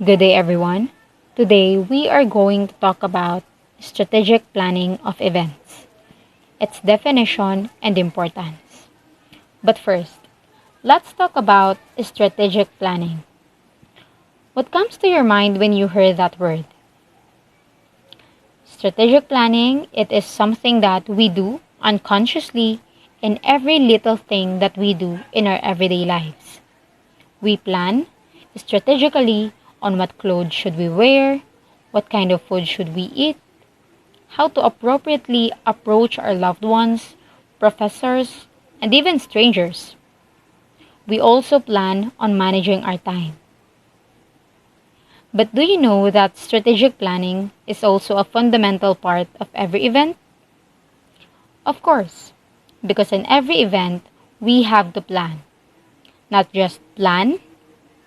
Good day, everyone. Today, we are going to talk about strategic planning of events, its definition and importance. But first, let's talk about strategic planning. What comes to your mind when you hear that word? Strategic planning, it is something that we do unconsciously in every little thing that we do in our everyday lives. We plan strategically on what clothes should we wear, what kind of food should we eat, how to appropriately approach our loved ones, professors, and even strangers. We also plan on managing our time. But do you know that strategic planning is also a fundamental part of every event? Of course, because in every event, we have to plan. Not just plan,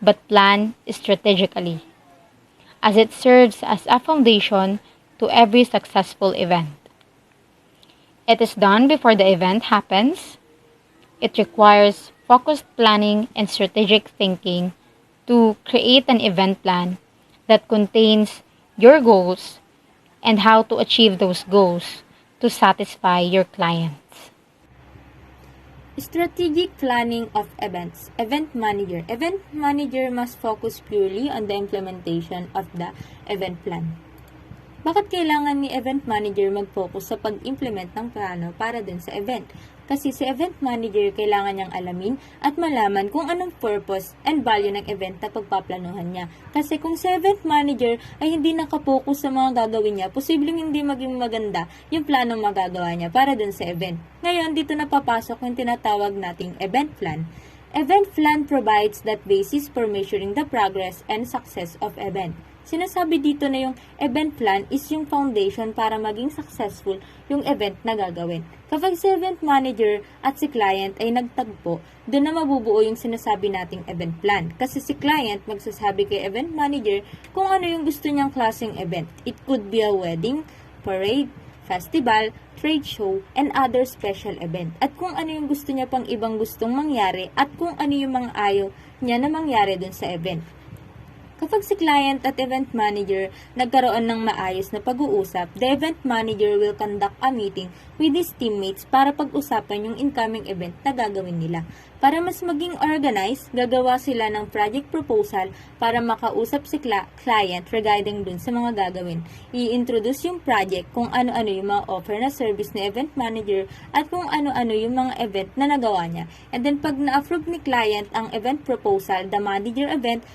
but plan strategically, as it serves as a foundation to every successful event. It is done before the event happens. It requires focused planning and strategic thinking to create an event plan that contains your goals and how to achieve those goals to satisfy your clients. Strategic planning of events. Event manager. Event manager must focus purely on the implementation of the event plan. Bakit kailangan ni event manager mag-focus sa pag-implement ng plano para dun sa event? Kasi si event manager kailangan niyang alamin at malaman kung anong purpose and value ng event na pagpaplanuhan niya. Kasi kung si event manager ay hindi nakapokus sa mga gagawin niya, posibleng hindi maging maganda yung plano magagawa niya para dun sa event. Ngayon, dito na papasok yung tinatawag nating event plan. Event plan provides that basis for measuring the progress and success of event. Sinasabi dito na yung event plan is yung foundation para maging successful yung event na gagawin. Kapag si event manager at si client ay nagtagpo, doon na mabubuo yung sinasabi nating event plan. Kasi si client magsasabi kay event manager kung ano yung gusto niyang klaseng event. It could be a wedding, parade, festival, trade show, and other special event. At kung ano yung gusto niya pang ibang gustong mangyari at kung ano yung mga ayaw niya na mangyari dun sa event. Kapag si client at event manager nagkaroon ng maayos na pag-uusap, the event manager will conduct a meeting with his teammates para pag-usapan yung incoming event na gagawin nila. Para mas maging organized, gagawa sila ng project proposal para makausap si client regarding dun sa mga gagawin. I-introduce yung project kung ano-ano yung mga offer na service ni event manager at kung ano-ano yung mga event na nagawa niya. And then pag na-approve ni client ang event proposal, the manager event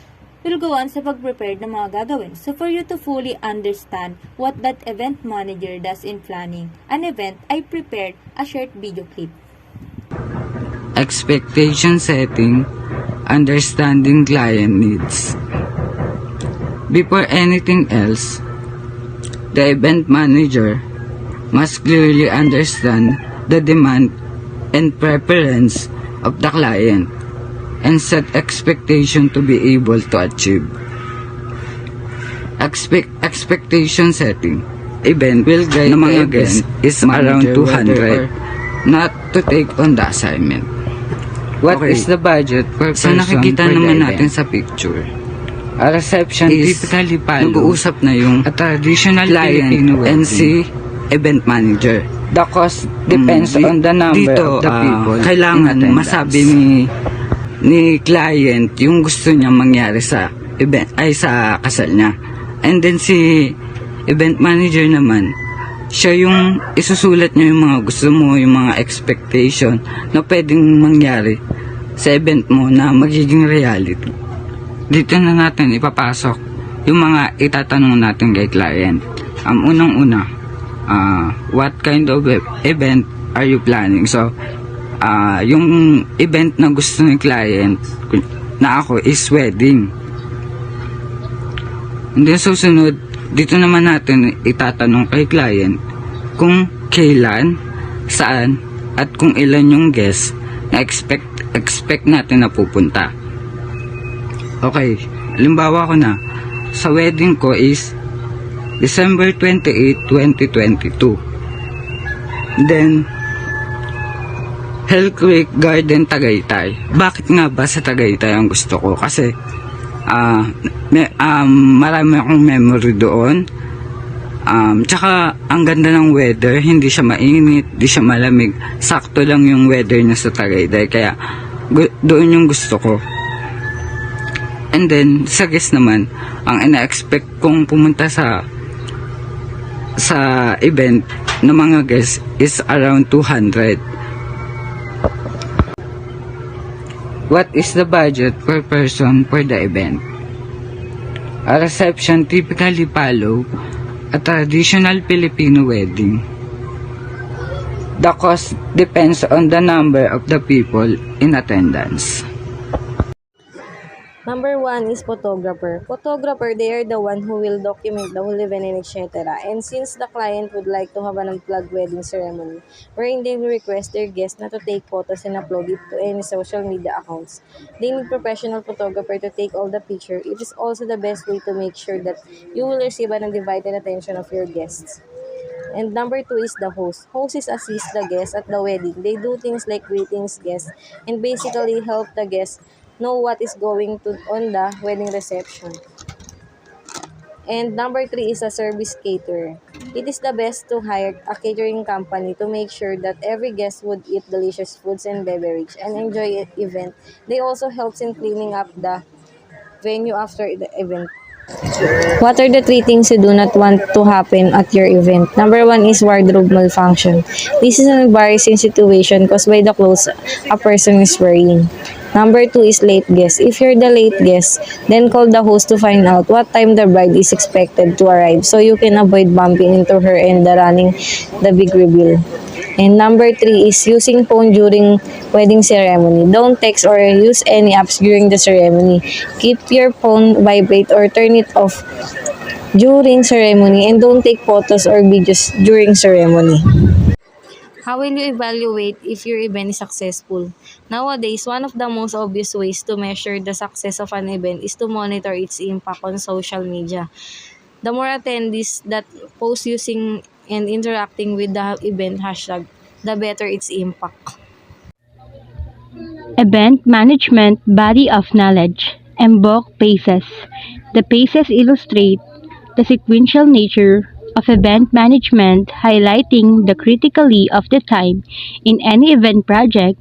will go on sa pag-prepare ng mga gagawin. So for you to fully understand what that event manager does in planning an event, I prepared a short video clip. Expectation setting, understanding client needs. Before anything else, the event manager must clearly understand the demand and preference of the client and set expectation to be able to achieve. Expectation setting. Event will guide ng mga guests is around 200 not to take on the assignment. What is the budget per person? So nakikita naman natin sa picture. A reception is typically nag-uusap na yung a traditional client and si event manager. The cost depends on the number of the people. Kailangan masabi ni client yung gusto niya mangyari sa event ay sa kasal niya. And then si event manager naman, siya yung isusulat niya yung mga gusto mo, yung mga expectation na pwedeng mangyari sa event mo na magiging reality. Dito na natin ipapasok yung mga itatanong natin kay client. Unang-una, what kind of event are you planning? So, yung event na gusto ng client na ako is wedding. And then susunod, dito naman natin itatanong kay client kung kailan, saan, at kung ilan yung guest na expect natin na pupunta. Okay, halimbawa ko na, sa wedding ko is December 28, 2022. Then, Hell Creek Garden, Tagaytay. Bakit nga ba sa Tagaytay ang gusto ko? Kasi Marami akong memory doon. Tsaka ang ganda ng weather, hindi siya mainit, hindi siya malamig. Sakto lang yung weather niya sa Tagaytay, kaya doon yung gusto ko. And then sa guest naman, ang ina-expect kong pumunta sa event ng mga guests is around 200. What is the budget per person for the event? A reception typically follow a traditional Filipino wedding. The cost depends on the number of the people in attendance. Number 1 is photographer. Photographer, they are the one who will document the whole event and etc. And since the client would like to have an unplugged wedding ceremony, wherein they will request their guests not to take photos and upload it to any social media accounts, they need professional photographer to take all the picture. It is also the best way to make sure that you will receive an undivided attention of your guests. And number 2 is the host. Hosts assist the guests at the wedding. They do things like greetings guests and basically help the guests know what is going to on the wedding reception. And number 3 is a service caterer. It is the best to hire a catering company to make sure that every guest would eat delicious foods and beverage and enjoy the event. They also helps in cleaning up the venue after the event. What are the 3 things you do not want to happen at your event? Number 1 is wardrobe malfunction. This is an embarrassing situation caused by the clothes a person is wearing. Number 2 is late guest. If you're the late guest, then call the host to find out what time the bride is expected to arrive so you can avoid bumping into her and running the big reveal. And number 3 is using phone during wedding ceremony. Don't text or use any apps during the ceremony. Keep your phone vibrate or turn it off during ceremony and don't take photos or videos during ceremony. How will you evaluate if your event is successful? Nowadays, one of the most obvious ways to measure the success of an event is to monitor its impact on social media. The more attendees that post using and interacting with the event hashtag, the better its impact. Event management body of knowledge. Embok paces. The paces illustrate the sequential nature of event management, highlighting the criticality of the time in any event project.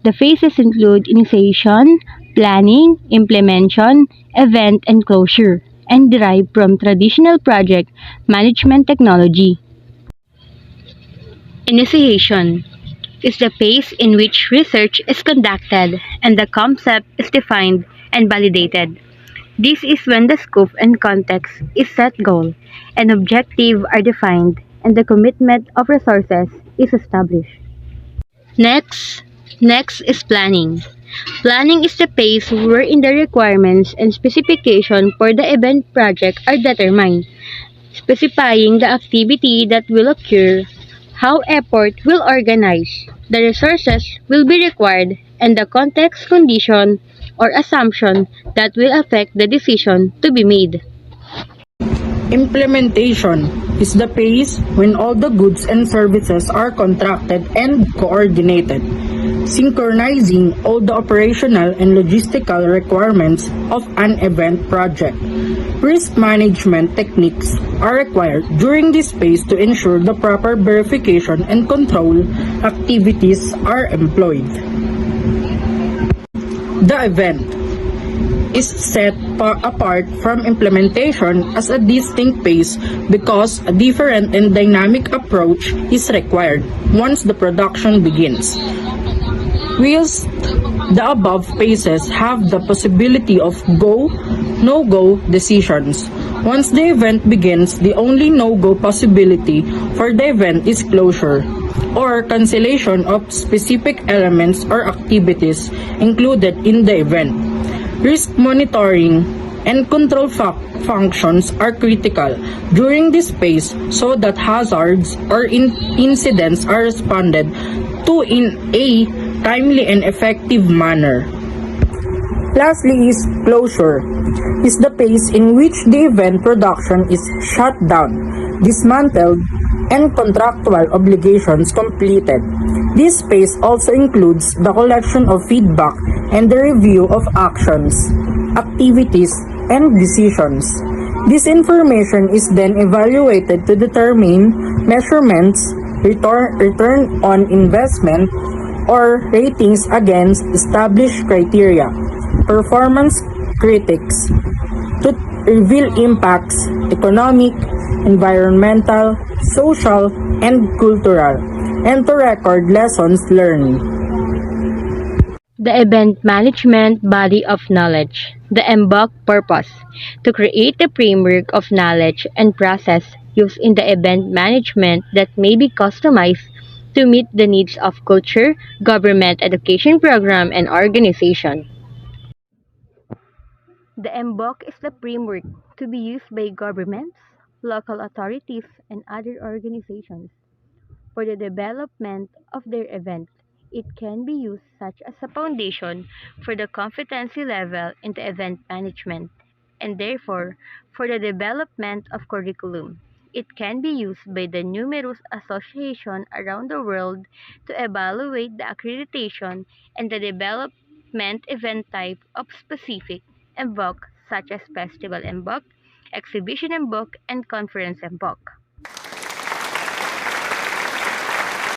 The phases include initiation, planning, implementation, event, and closure, and derive from traditional project management technology. Initiation is the phase in which research is conducted and the concept is defined and validated. This is when the scope and context is set goal and objective are defined and the commitment of resources is established. Next is planning. Planning is the phase wherein the requirements and specification for the event project are determined, specifying the activity that will occur, how effort will organize, the resources will be required, and the context, condition, or assumption that will affect the decision to be made. Implementation is the phase when all the goods and services are contracted and coordinated, synchronizing all the operational and logistical requirements of an event project. Risk management techniques are required during this phase to ensure the proper verification and control activities are employed. The event is set apart from implementation as a distinct phase because a different and dynamic approach is required once the production begins. Whilst the above phases have the possibility of go, no-go decisions. Once the event begins, the only no-go possibility for the event is closure or cancellation of specific elements or activities included in the event. Risk monitoring and control functions are critical during this phase so that hazards or incidents are responded to in a timely and effective manner. Lastly is closure. Is the phase in which the event production is shut down, dismantled, and contractual obligations completed. This phase also includes the collection of feedback and the review of actions, activities, and decisions. This information is then evaluated to determine measurements, return on investment, or ratings against established criteria. Performance critics to reveal impacts, economic, environmental, social, and cultural, and to record lessons learned. The event management body of knowledge, the MBOK purpose, to create a framework of knowledge and process used in the event management that may be customized to meet the needs of culture, government education program, and organization. The MBOK is the framework to be used by governments, local authorities, and other organizations for the development of their event. It can be used such as a foundation for the competency level in the event management and therefore for the development of curriculum. It can be used by the numerous associations around the world to evaluate the accreditation and the development event type of specific MBOK such as festival MBOK, exhibition MBOK, and conference MBOK.